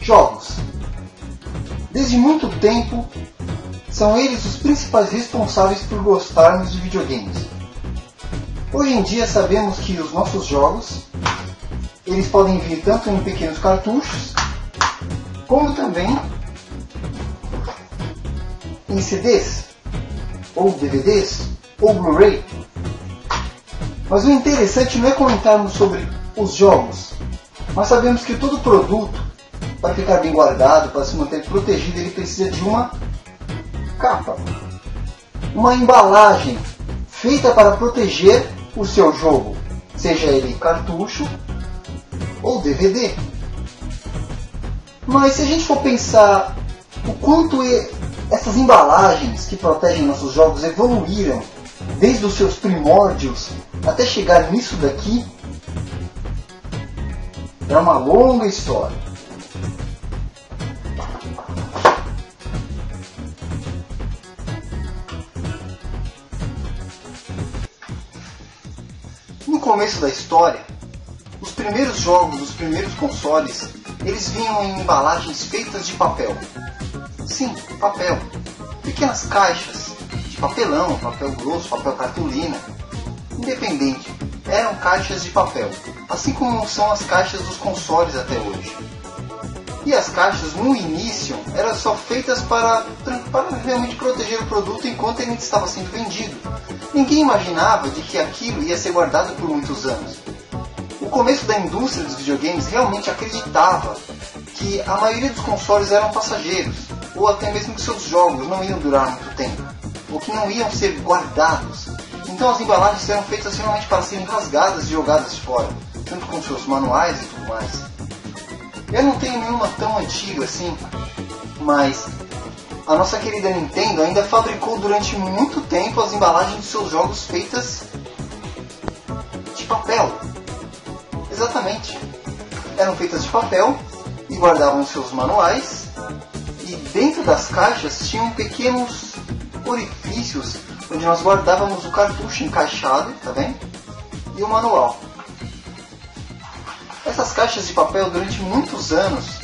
Jogos. Desde muito tempo, são eles os principais responsáveis por gostarmos de videogames. Hoje em dia sabemos que os nossos jogos, eles podem vir tanto em pequenos cartuchos, como também em CDs, ou DVDs, ou Blu-ray. Mas o interessante não é comentarmos sobre os jogos, mas sabemos que todo produto, para ficar bem guardado, para se manter protegido, ele precisa de uma capa, uma embalagem feita para proteger o seu jogo, seja ele cartucho ou DVD. Mas se a gente for pensar o quanto essas embalagens que protegem nossos jogos evoluíram desde os seus primórdios até chegar nisso daqui, é uma longa história. No começo da história, os primeiros jogos, os primeiros consoles, eles vinham em embalagens feitas de papel. Sim, papel. Pequenas caixas de papelão, papel grosso, papel cartolina. Independente, eram caixas de papel, assim como são as caixas dos consoles até hoje. E as caixas, no início, eram só feitas para realmente proteger o produto enquanto ele estava sendo vendido. Ninguém imaginava de que aquilo ia ser guardado por muitos anos. O começo da indústria dos videogames realmente acreditava que a maioria dos consoles eram passageiros, ou até mesmo que seus jogos não iam durar muito tempo, ou que não iam ser guardados. Então as embalagens eram feitas realmente para serem rasgadas e jogadas fora, junto com seus manuais e tudo mais. Eu não tenho nenhuma tão antiga assim, mas a nossa querida Nintendo ainda fabricou durante muito tempo as embalagens de seus jogos feitas de papel. Exatamente. Eram feitas de papel e guardavam seus manuais, e dentro das caixas tinham pequenos orifícios onde nós guardávamos o cartucho encaixado, tá vendo? E o manual. Essas caixas de papel durante muitos anos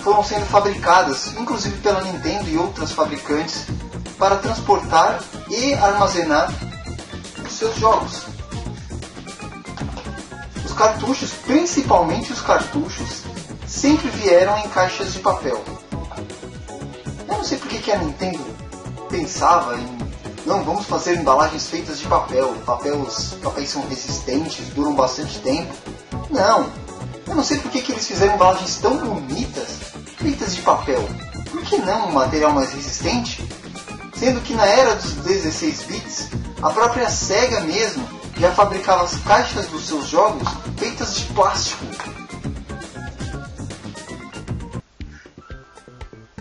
foram sendo fabricadas, inclusive pela Nintendo e outras fabricantes, para transportar e armazenar os seus jogos. Os cartuchos, principalmente os cartuchos, sempre vieram em caixas de papel. Eu não sei porque que a Nintendo pensava em não, vamos fazer embalagens feitas de papel. Papéis são resistentes, duram bastante tempo. Não, eu não sei porque que eles fizeram embalagens tão bonitas feitas de papel. Por que não um material mais resistente? Sendo que na era dos 16 bits, a própria Sega mesmo já fabricava as caixas dos seus jogos feitas de plástico.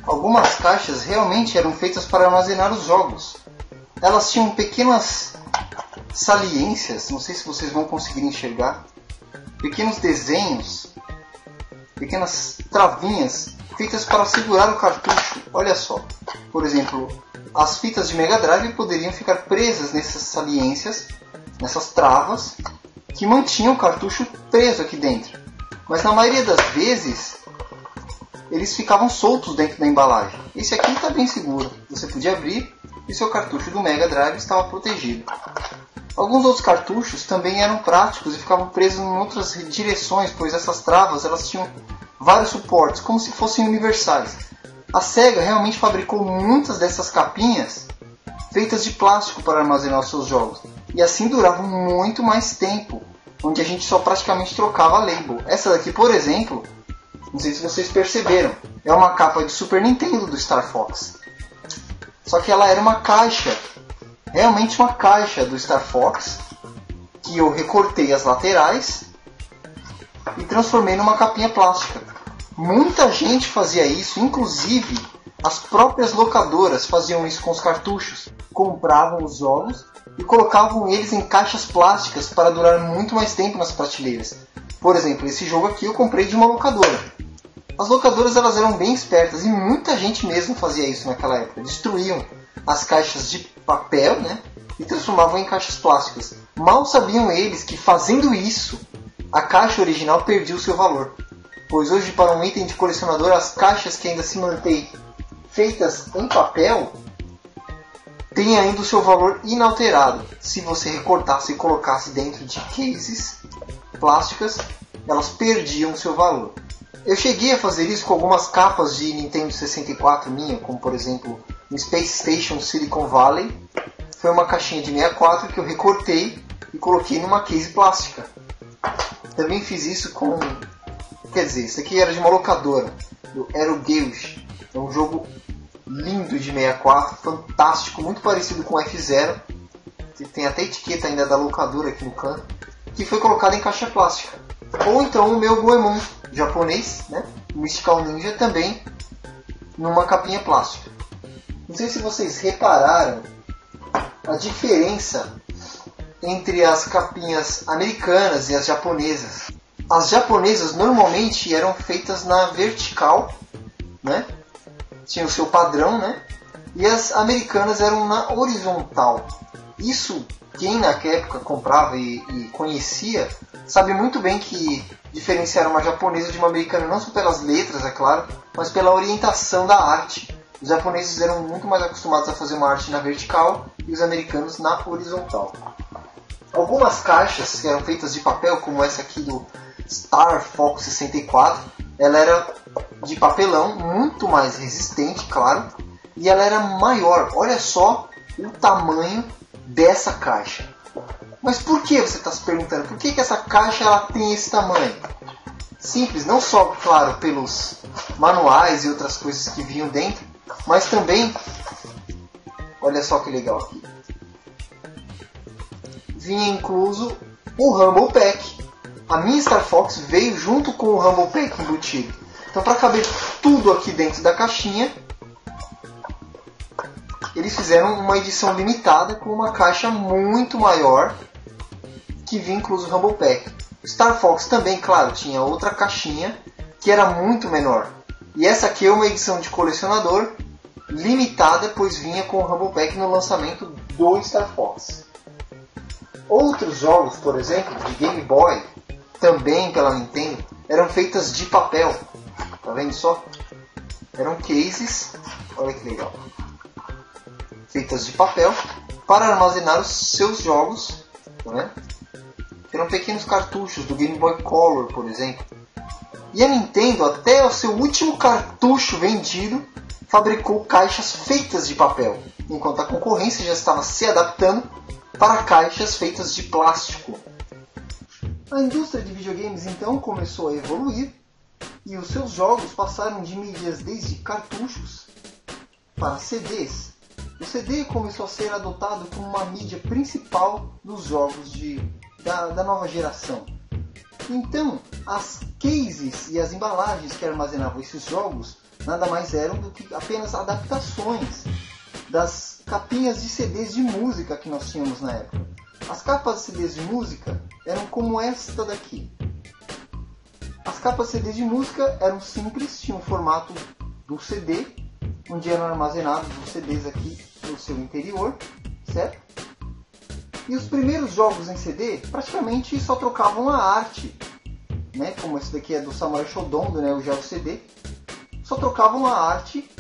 Algumas caixas realmente eram feitas para armazenar os jogos. Elas tinham pequenas saliências, não sei se vocês vão conseguir enxergar, pequenos desenhos, pequenas travinhas feitas para segurar o cartucho. Olha só, por exemplo, as fitas de Mega Drive poderiam ficar presas nessas saliências, nessas travas, que mantinham o cartucho preso aqui dentro. Mas na maioria das vezes, eles ficavam soltos dentro da embalagem. Esse aqui está bem seguro, você podia abrir e seu cartucho do Mega Drive estava protegido. Alguns outros cartuchos também eram práticos e ficavam presos em outras direções, pois essas travas elas tinham vários suportes, como se fossem universais. A Sega realmente fabricou muitas dessas capinhas feitas de plástico para armazenar os seus jogos, e assim duravam muito mais tempo, onde a gente só praticamente trocava a label. Essa daqui, por exemplo, não sei se vocês perceberam, é uma capa de Super Nintendo do Star Fox. Só que ela era uma caixa, realmente uma caixa do Star Fox, que eu recortei as laterais e transformei numa capinha plástica. Muita gente fazia isso, inclusive as próprias locadoras faziam isso com os cartuchos. Compravam os jogos e colocavam eles em caixas plásticas para durar muito mais tempo nas prateleiras. Por exemplo, esse jogo aqui eu comprei de uma locadora. As locadoras elas eram bem espertas e muita gente mesmo fazia isso naquela época. Destruíam as caixas de papel, né, e transformavam em caixas plásticas. Mal sabiam eles que fazendo isso, a caixa original perdia o seu valor. pois hoje para um item de colecionador as caixas que ainda se mantêm feitas em papel têm ainda o seu valor inalterado. Se você recortasse e colocasse dentro de cases plásticas, elas perdiam o seu valor. Eu cheguei a fazer isso com algumas capas de Nintendo 64 minha, como por exemplo no Space Station Silicon Valley. Foi uma caixinha de 64 que eu recortei e coloquei numa case plástica. Também fiz isso com... Quer dizer, isso aqui era de uma locadora, do Aero Gauge. É um jogo lindo de 64, fantástico, muito parecido com F-Zero. Tem até etiqueta ainda da locadora aqui no canto, que foi colocado em caixa plástica. Ou então o meu Goemon japonês, né? O Mystical Ninja, também numa capinha plástica. Não sei se vocês repararam a diferença entre as capinhas americanas e as japonesas. As japonesas normalmente eram feitas na vertical, né? Tinha o seu padrão, né? E as americanas eram na horizontal. Isso, quem na época comprava e conhecia, sabe muito bem que diferenciar uma japonesa de uma americana não só pelas letras, é claro, mas pela orientação da arte. Os japoneses eram muito mais acostumados a fazer uma arte na vertical e os americanos na horizontal. Algumas caixas que eram feitas de papel, como essa aqui do Star Fox 64, ela era de papelão, muito mais resistente, claro, e ela era maior. Olha só o tamanho dessa caixa. Mas por que você está se perguntando? Por que essa caixa ela tem esse tamanho? Simples, não só, claro, pelos manuais e outras coisas que vinham dentro, mas também, olha só que legal aqui, vinha incluso o Rumble Pack. A minha Star Fox veio junto com o Rumble Pack embutido. Então, para caber tudo aqui dentro da caixinha, eles fizeram uma edição limitada com uma caixa muito maior que vinha incluso o Rumble Pack. O Star Fox também, claro, tinha outra caixinha que era muito menor. E essa aqui é uma edição de colecionador limitada, pois vinha com o Rumble Pack no lançamento do Star Fox. Outros jogos, por exemplo, de Game Boy, também pela Nintendo, eram feitas de papel. Tá vendo só? Eram cases, olha que legal, feitas de papel para armazenar os seus jogos, tá vendo? Eram pequenos cartuchos do Game Boy Color, por exemplo. E a Nintendo, até o seu último cartucho vendido, fabricou caixas feitas de papel, enquanto a concorrência já estava se adaptando para caixas feitas de plástico. A indústria de videogames então começou a evoluir e os seus jogos passaram de mídias desde cartuchos para CDs. O CD começou a ser adotado como uma mídia principal dos jogos da nova geração. Então, as cases e as embalagens que armazenavam esses jogos nada mais eram do que apenas adaptações das capinhas de CDs de música que nós tínhamos na época. As capas de CDs de música eram como esta daqui. As capas de CDs de música eram simples, tinham o formato do CD, onde eram armazenados os CDs aqui no seu interior, certo? E os primeiros jogos em CD praticamente só trocavam a arte, né? Como esse daqui é do Samurai Shodown, do Neo Geo CD, só trocavam a arte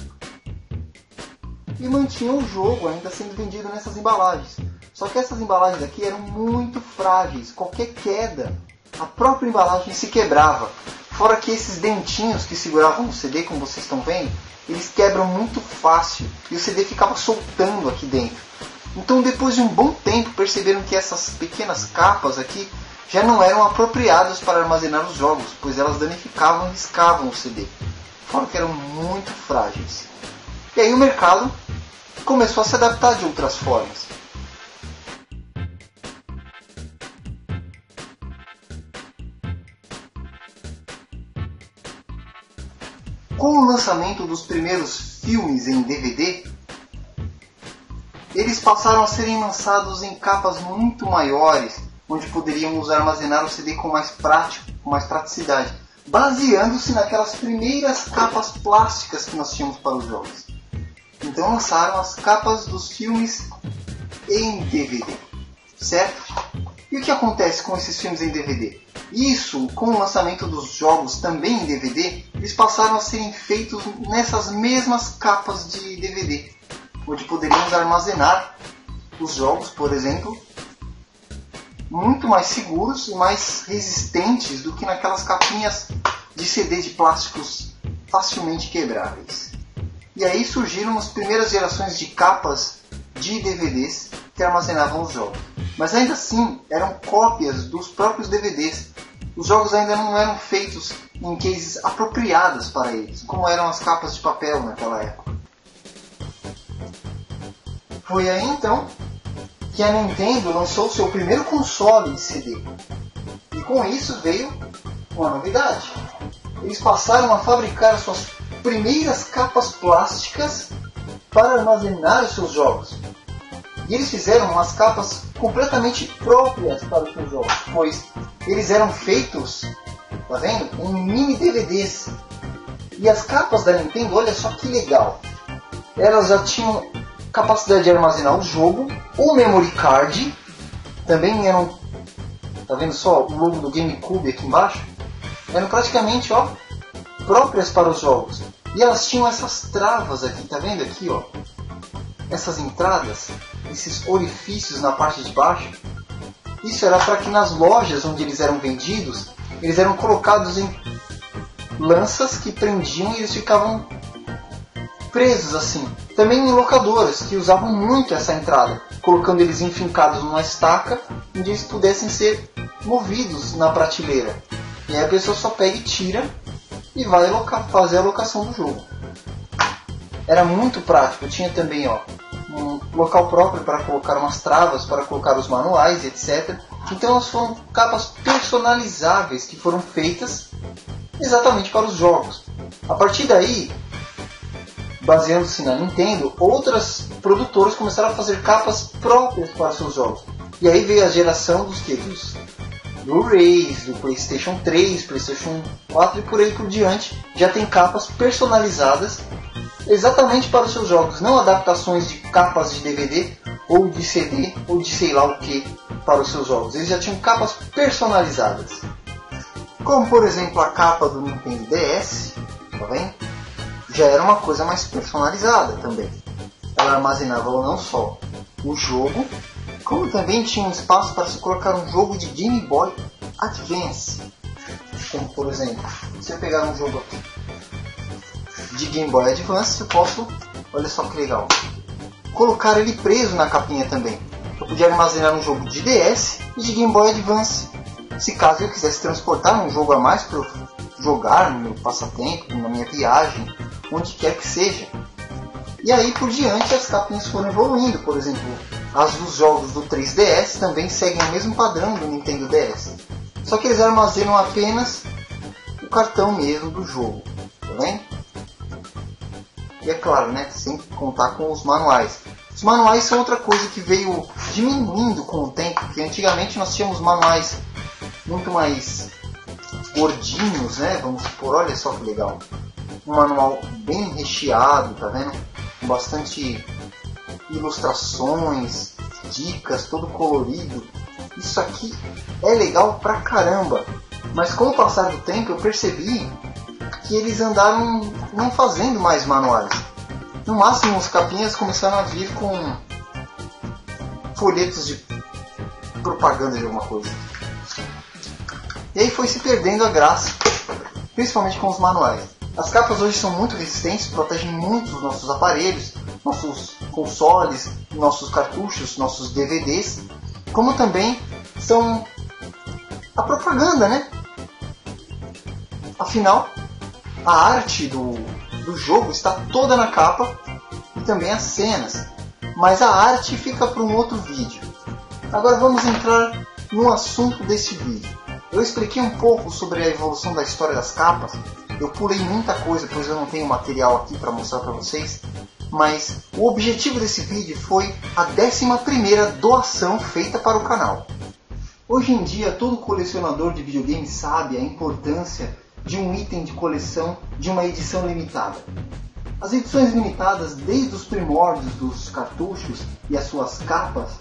e mantinham o jogo ainda sendo vendido nessas embalagens. Só que essas embalagens aqui eram muito frágeis, qualquer queda, a própria embalagem se quebrava. Fora que esses dentinhos que seguravam o CD, como vocês estão vendo, eles quebram muito fácil e o CD ficava soltando aqui dentro. Então, depois de um bom tempo, perceberam que essas pequenas capas aqui já não eram apropriadas para armazenar os jogos, pois elas danificavam e riscavam o CD. Fora que eram muito frágeis. E aí o mercado começou a se adaptar de outras formas. Com o lançamento dos primeiros filmes em DVD, eles passaram a serem lançados em capas muito maiores, onde poderíamos armazenar o CD com mais praticidade, baseando-se naquelas primeiras capas plásticas que nós tínhamos para os jogos. Então lançaram as capas dos filmes em DVD, certo? E o que acontece com esses filmes em DVD? Isso, com o lançamento dos jogos também em DVD, eles passaram a serem feitos nessas mesmas capas de DVD, onde poderíamos armazenar os jogos, por exemplo, muito mais seguros e mais resistentes do que naquelas capinhas de CD de plásticos facilmente quebráveis. E aí surgiram as primeiras gerações de capas de DVDs que armazenavam os jogos. Mas ainda assim eram cópias dos próprios DVDs. Os jogos ainda não eram feitos em cases apropriadas para eles, como eram as capas de papel naquela época. Foi aí então que a Nintendo lançou seu primeiro console de CD. E com isso veio uma novidade. Eles passaram a fabricar suas primeiras capas plásticas para armazenar os seus jogos. E eles fizeram umas capas completamente próprias para os seus jogos, pois eles eram feitos, tá vendo, em mini DVDs. E as capas da Nintendo, olha só que legal, elas já tinham capacidade de armazenar o jogo, o memory card, também eram, tá vendo só o logo do GameCube aqui embaixo, eram praticamente, ó, próprias para os jogos. E elas tinham essas travas aqui, tá vendo aqui, ó, essas entradas, esses orifícios na parte de baixo. Isso era para que nas lojas onde eles eram vendidos, eles eram colocados em lanças que prendiam e eles ficavam presos assim. Também em locadoras que usavam muito essa entrada, colocando eles enfincados numa estaca onde eles pudessem ser movidos na prateleira. E aí a pessoa só pega e tira e vai fazer a locação do jogo. Era muito prático. Tinha também, ó, um local próprio para colocar umas travas, para colocar os manuais, etc. Então elas foram capas personalizáveis que foram feitas exatamente para os jogos. A partir daí, baseando-se na Nintendo, outras produtoras começaram a fazer capas próprias para seus jogos. E aí veio a geração dos Blu-rays, do PlayStation 3, PlayStation 4 e por aí por diante. Já tem capas personalizadas exatamente para os seus jogos, não adaptações de capas de DVD ou de CD ou de sei lá o que para os seus jogos. Eles já tinham capas personalizadas, como por exemplo a capa do Nintendo DS, tá vendo? Já era uma coisa mais personalizada também. Ela armazenava não só o jogo, como também tinha um espaço para se colocar um jogo de Game Boy Advance. Como por exemplo, se eu pegar um jogo aqui de Game Boy Advance, eu posso, olha só que legal, colocar ele preso na capinha também. Eu podia armazenar um jogo de DS e de Game Boy Advance, se caso eu quisesse transportar um jogo a mais para eu jogar no meu passatempo, na minha viagem, onde quer que seja. E aí por diante as capinhas foram evoluindo. Por exemplo, as dos jogos do 3DS também seguem o mesmo padrão do Nintendo DS, só que eles armazenam apenas o cartão mesmo do jogo, tá vendo? E é claro, né, sem contar com os manuais. Os manuais são outra coisa que veio diminuindo com o tempo, porque antigamente nós tínhamos manuais muito mais gordinhos, né, vamos supor, olha só que legal. Um manual bem recheado, tá vendo? Com bastante ilustrações, dicas, todo colorido. Isso aqui é legal pra caramba. Mas com o passar do tempo eu percebi que eles andaram não fazendo mais manuais. No máximo as capinhas começaram a vir com folhetos de propaganda de alguma coisa. E aí foi se perdendo a graça, principalmente com os manuais. As capas hoje são muito resistentes, protegem muito os nossos aparelhos, nossos consoles, nossos cartuchos, nossos DVDs, como também são a propaganda, né? Afinal, a arte do jogo está toda na capa e também as cenas, mas a arte fica para um outro vídeo. Agora vamos entrar no assunto desse vídeo. Eu expliquei um pouco sobre a evolução da história das capas. Eu pulei muita coisa, pois eu não tenho material aqui para mostrar para vocês. Mas o objetivo desse vídeo foi a 11ª doação feita para o canal. Hoje em dia, todo colecionador de videogames sabe a importância de um item de coleção de uma edição limitada. As edições limitadas, desde os primórdios dos cartuchos e as suas capas,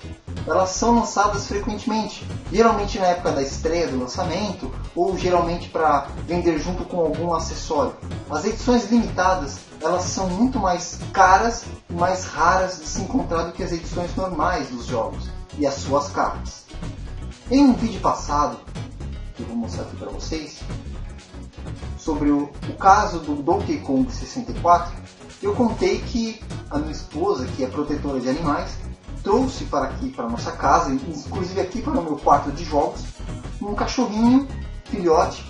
elas são lançadas frequentemente, geralmente na época da estreia do lançamento ou geralmente para vender junto com algum acessório. As edições limitadas, elas são muito mais caras e mais raras de se encontrar do que as edições normais dos jogos e as suas capas. Em um vídeo passado, que eu vou mostrar aqui para vocês, sobre o caso do Donkey Kong 64, eu contei que a minha esposa, que é protetora de animais, trouxe para aqui, para nossa casa, inclusive aqui para o meu quarto de jogos, um cachorrinho filhote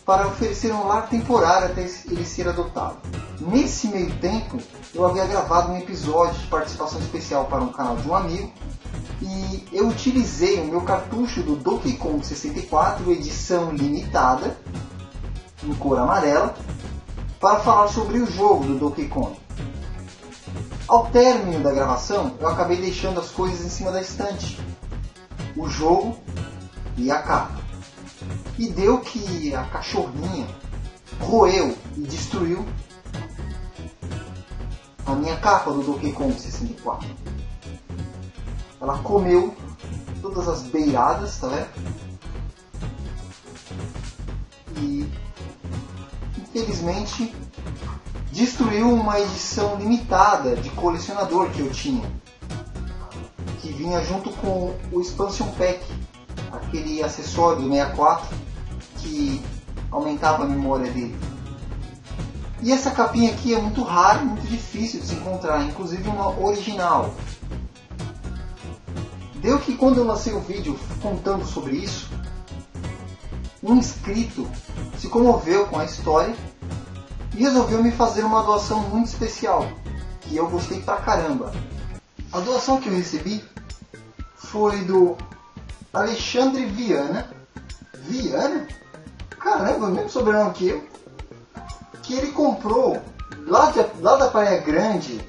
para oferecer um lar temporário até ele ser adotado. Nesse meio tempo, eu havia gravado um episódio de participação especial para um canal de um amigo e eu utilizei o meu cartucho do Donkey Kong 64, edição limitada, em cor amarela, para falar sobre o jogo do Donkey Kong. Ao término da gravação, eu acabei deixando as coisas em cima da estante, o jogo e a capa. E deu que a cachorrinha roeu e destruiu a minha capa do Donkey Kong 64. Ela comeu todas as beiradas, tá vendo? E infelizmente destruiu uma edição limitada de colecionador que eu tinha, que vinha junto com o Expansion Pack, aquele acessório do 64 que aumentava a memória dele. E essa capinha aqui é muito rara, muito difícil de se encontrar, inclusive uma original. Deu que quando eu lancei o vídeo contando sobre isso, um inscrito se comoveu com a história e resolveu me fazer uma doação muito especial, que eu gostei pra caramba. A doação que eu recebi foi do Alexandre Viana. Viana? Caramba, mesmo sobrenome que eu. Que ele comprou, lá da Praia Grande,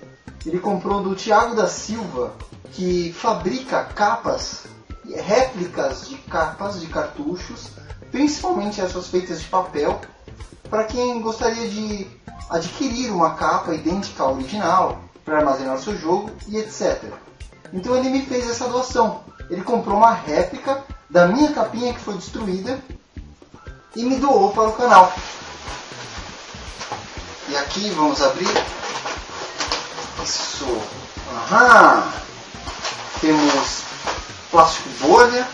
ele comprou do Thiago da Silva, que fabrica capas, réplicas de capas de cartuchos, principalmente essas feitas de papel, para quem gostaria de adquirir uma capa idêntica à original, para armazenar o seu jogo e etc. Então ele me fez essa doação. Ele comprou uma réplica da minha capinha que foi destruída e me doou para o canal. E aqui vamos abrir. Isso. Aham. Temos plástico bolha,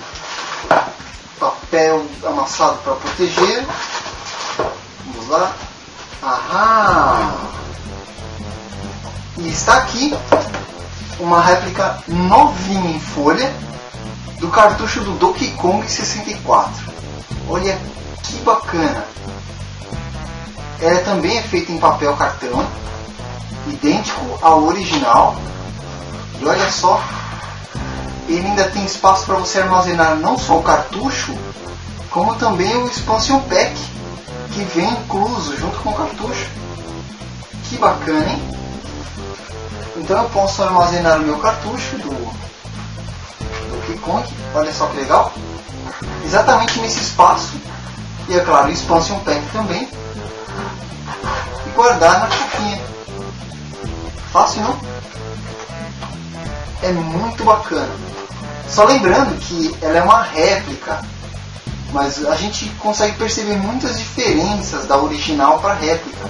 papel amassado para proteger. Vamos lá. Aham. E está aqui uma réplica novinha em folha do cartucho do Donkey Kong 64. Olha que bacana. Ela também é feita em papel cartão, idêntico ao original. E olha só, ele ainda tem espaço para você armazenar não só o cartucho, como também o Expansion Pack, que vem incluso junto com o cartucho. Que bacana, hein? Então eu posso armazenar o meu cartucho do Donkey Kong, olha só que legal, exatamente nesse espaço, e é claro o Expansion Pack também, e guardar na capinha. Fácil, não? É muito bacana. Só lembrando que ela é uma réplica, mas a gente consegue perceber muitas diferenças da original para a réplica,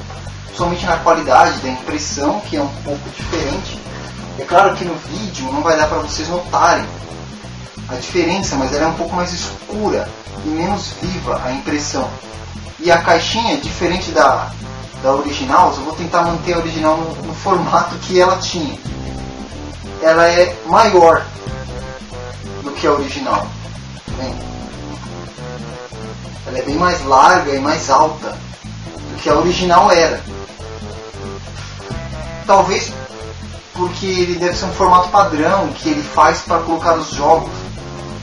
somente na qualidade da impressão, que é um pouco diferente. É claro que no vídeo não vai dar para vocês notarem a diferença, mas ela é um pouco mais escura e menos viva a impressão. E a caixinha, diferente da original, eu vou tentar manter a original no formato que ela tinha. Ela é maior do que a original, tá vendo? Ela é bem mais larga e mais alta do que a original era. Talvez porque ele deve ser um formato padrão que ele faz para colocar os jogos,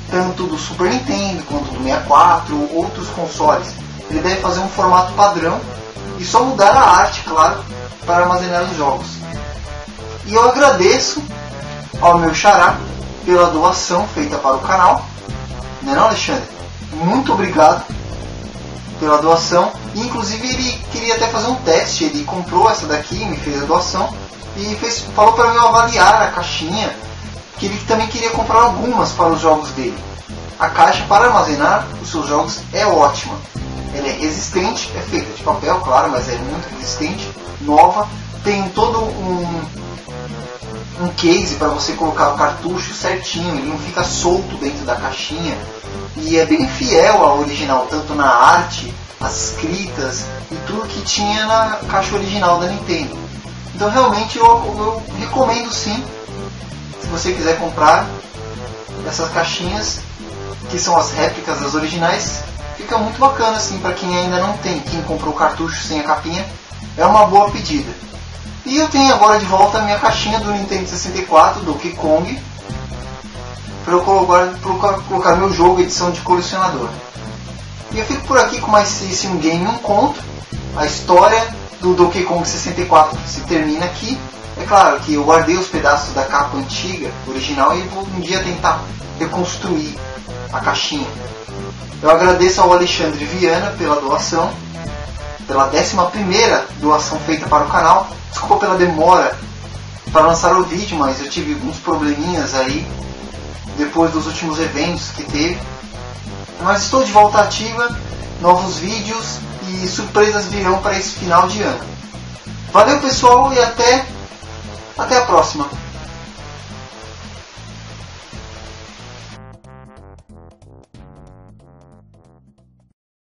tanto do Super Nintendo quanto do 64 ou outros consoles. Ele deve fazer um formato padrão e só mudar a arte, claro, para armazenar os jogos. E eu agradeço ao meu xará pela doação feita para o canal. Não é não, Alexandre? Muito obrigado pela doação. E inclusive ele queria até fazer um teste, ele comprou essa daqui, me fez a doação e falou para eu avaliar a caixinha, que ele também queria comprar algumas para os jogos dele. A caixa para armazenar os seus jogos é ótima. Ela é resistente, é feita de papel, claro, mas é muito resistente, nova. Tem todo um case para você colocar o cartucho certinho, ele não fica solto dentro da caixinha. E é bem fiel ao original, tanto na arte, as escritas e tudo que tinha na caixa original da Nintendo. Então realmente eu recomendo sim, se você quiser comprar essas caixinhas, que são as réplicas das originais, fica muito bacana assim para quem ainda não tem, quem comprou o cartucho sem a capinha, é uma boa pedida. E eu tenho agora de volta a minha caixinha do Nintendo 64, do Donkey Kong, para eu colocar meu jogo, edição de colecionador. E eu fico por aqui com mais esse Um Game Um Conto. A história do Donkey Kong 64 se termina aqui. É claro que eu guardei os pedaços da capa antiga, original, e vou um dia tentar reconstruir a caixinha. Eu agradeço ao Alexandre Viana pela doação, pela 11ª doação feita para o canal. Desculpa pela demora para lançar o vídeo, mas eu tive alguns probleminhas aí depois dos últimos eventos que teve. Mas estou de volta ativa, novos vídeos e surpresas virão para esse final de ano. Valeu pessoal e até a próxima.